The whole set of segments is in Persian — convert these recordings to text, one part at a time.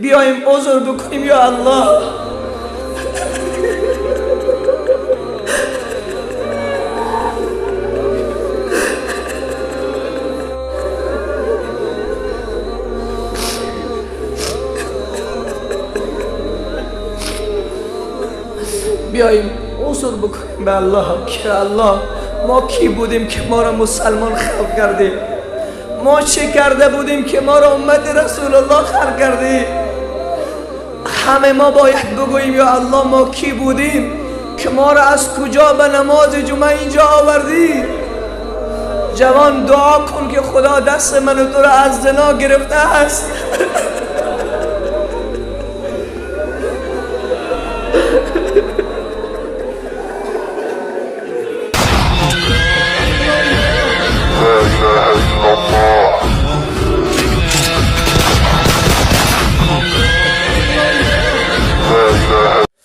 بیایم عذر بکنیم یا الله. بیاییم عذر بکنیم به الله که الله ما کی بودیم که ما را مسلمان خلق کردی؟ ما چه کرده بودیم که ما را امت رسول الله خلق کردی؟ همه ما باید بگوییم یا الله ما کی بودیم که ما را از کجا به نماز جمعه اینجا آوردی؟ جوان دعا کن که خدا دست من و تو را از زنا گرفته است.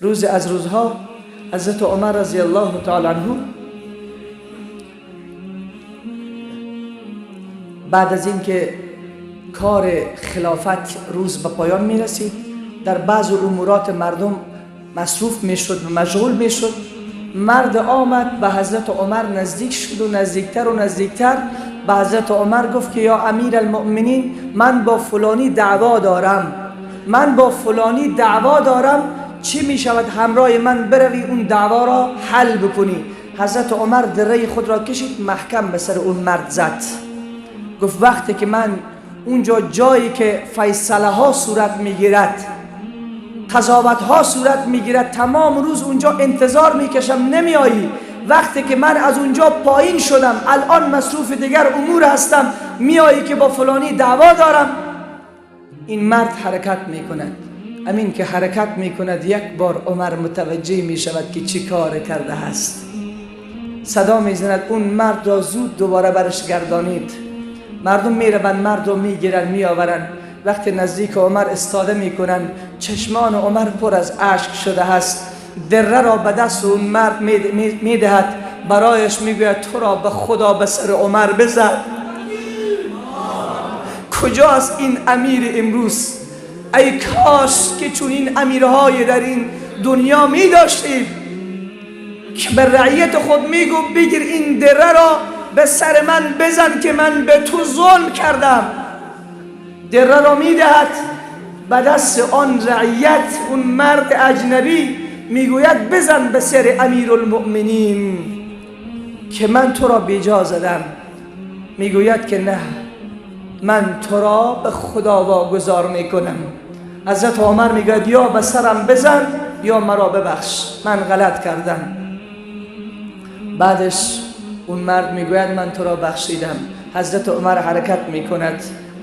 روز از روزها حضرت عمر رضی الله تعالی عنه بعد از اینکه کار خلافت روز به پایان می رسید، در بعض امورات مردم مصروف می شد و مشغول می شد، مرد آمد به حضرت عمر نزدیک شد و نزدیکتر و نزدیکتر به حضرت عمر گفت که یا امیر المؤمنین من با فلانی دعوا دارم، چی می شود همراه من بروی اون دعوا را حل بکنی؟ حضرت عمر دره خود را کشید محکم به سر اون مرد زد. گفت وقتی که من اونجا جایی که فیصله ها صورت می گیرد، قضاوت ها صورت می گیرد، تمام روز اونجا انتظار می کشم نمی آیی. وقتی که من از اونجا پایین شدم الان مصروف دیگر امور هستم، می آیی که با فلانی دعوا دارم. این مرد حرکت می کند. امین که حرکت می کند یک بار عمر متوجه می شود که چی کار کرده است. صدا می زند اون مرد را زود دوباره برش گردانید. مردم می روند مرد را می گیرن می آورن. وقتی نزدیک عمر استاده می کنند چشمان عمر پر از اشک شده است. دره را به دست اون مرد می دهد، برایش می گوید تو را به خدا به سر عمر بزد. کجاست این امیر امروز؟ ای کاش که چون این امیرهای در این دنیا می داشتیم که به رعیت خود می گفت بگیر این دره را به سر من بزن که من به تو ظلم کردم. دره را می دهد به دست آن رعیت، اون مرد اجنبی می گوید بزن به سر امیر المؤمنین که من تو را بیجا زدم. می گوید که نه، من تو را به خدا واگذار می کنم. حضرت عمر می گوید یا به سرم بزن یا مرا ببخش، من غلط کردم. بعدش اون مرد می گوید من تو را بخشیدم. حضرت عمر حرکت می کند.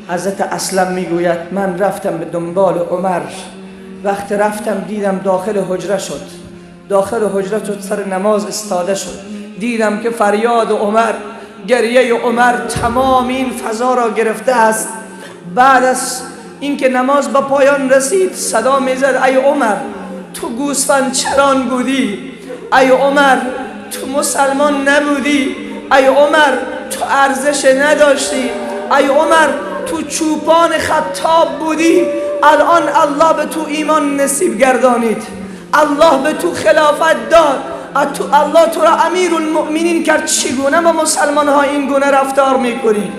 حضرت اسلم می گوید من رفتم به دنبال عمر. وقت رفتم دیدم داخل حجره شد. سر نماز استاده شد. دیدم که فریاد عمر، گریه عمر تمام این فضا را گرفته است. بعد از اینکه نماز به پایان رسید صدا میزد ای عمر تو گوسفند چران بودی؟ ای عمر تو مسلمان نبودی؟ ای عمر تو ارزش نداشتی؟ ای عمر تو چوپان خطاب بودی؟ الان الله به تو ایمان نصیب گردانید، الله به تو خلافت داد، الله تو را امیر المؤمنین کرد. چگونه با مسلمان ها این گونه رفتار میکنی؟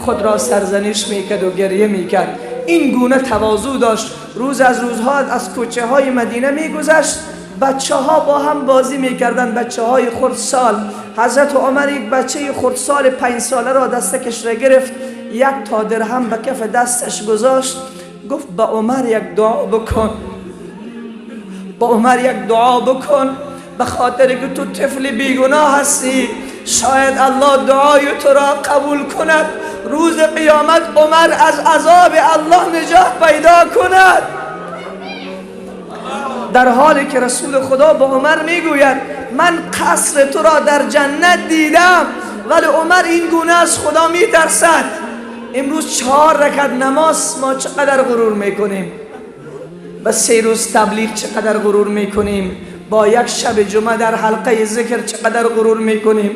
خود را سرزنش میکرد و گریه میکرد. این گونه تواضع داشت. روز از روزها از کوچه های مدینه میگذشت، بچه ها با هم بازی میکردن، بچه های خردسال. حضرت عمر یک بچه خردسال 5 ساله را دستکش را گرفت، 1 تا درهم به کف دستش گذاشت، گفت با عمر یک دعا بکن، به خاطر که تو طفل بیگناه هستی، شاید الله دعای تو را قبول کند، روز قیامت عمر از عذاب الله نجات پیدا کند. در حالی که رسول خدا با عمر میگوید من قصر تو را در جنت دیدم، ولی عمر این گونه از خدا میترسد. امروز 4 رکعت نماز ما چقدر غرور میکنیم، با 3 روز تبلیغ چقدر غرور میکنیم، با 1 شب جمعه در حلقه ذکر چقدر غرور میکنیم،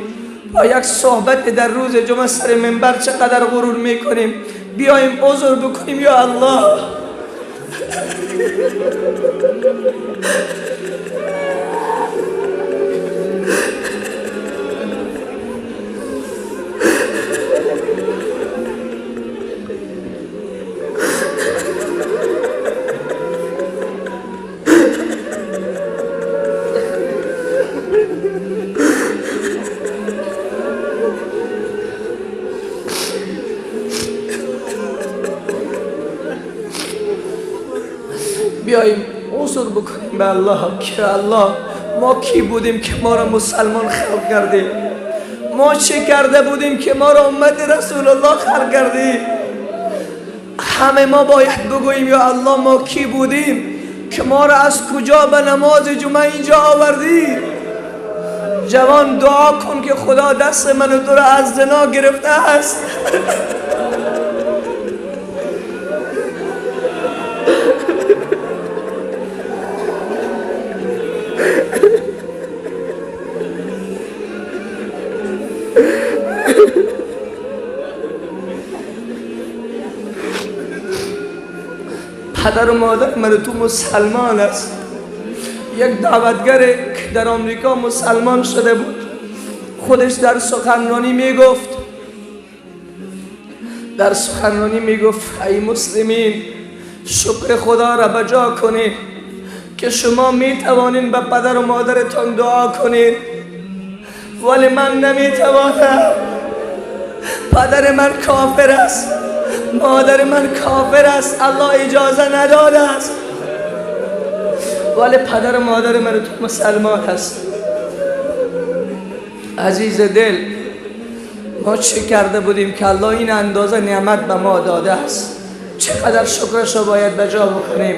با 1 صحبت در روز جمعه سر منبر چقدر غرور میکنیم. بیایم عذر بکنیم یا الله، بیاییم عذر بکنیم به الله که الله ما کی بودیم که ما را مسلمان خلق کردی؟ ما چه کرده بودیم که ما را امت رسول الله خلق کردی؟ همه ما باید بگوییم یا الله ما کی بودیم که ما را از کجا به نماز جمعه اینجا آوردی؟ جوان دعا کن که خدا دست من و تو را از زنا گرفته است. پدر و مادر من تو مسلمان است. یک دعوتگر که در آمریکا مسلمان شده بود خودش در سخنرانی میگفت ای مسلمین شکر خدا را بجا کنید که شما میتوانید به پدر و مادرتان دعا کنید، ولی من نمیتوانم. پدر من کافر است، مادر من کافر است، الله اجازه نداده است، ولی پدر و مادر من تو مسلمان است. عزیز دل، ما چه کرده بودیم که الله این اندازه نعمت به ما داده است؟ چقدر شکرش رو باید بجا بکنیم.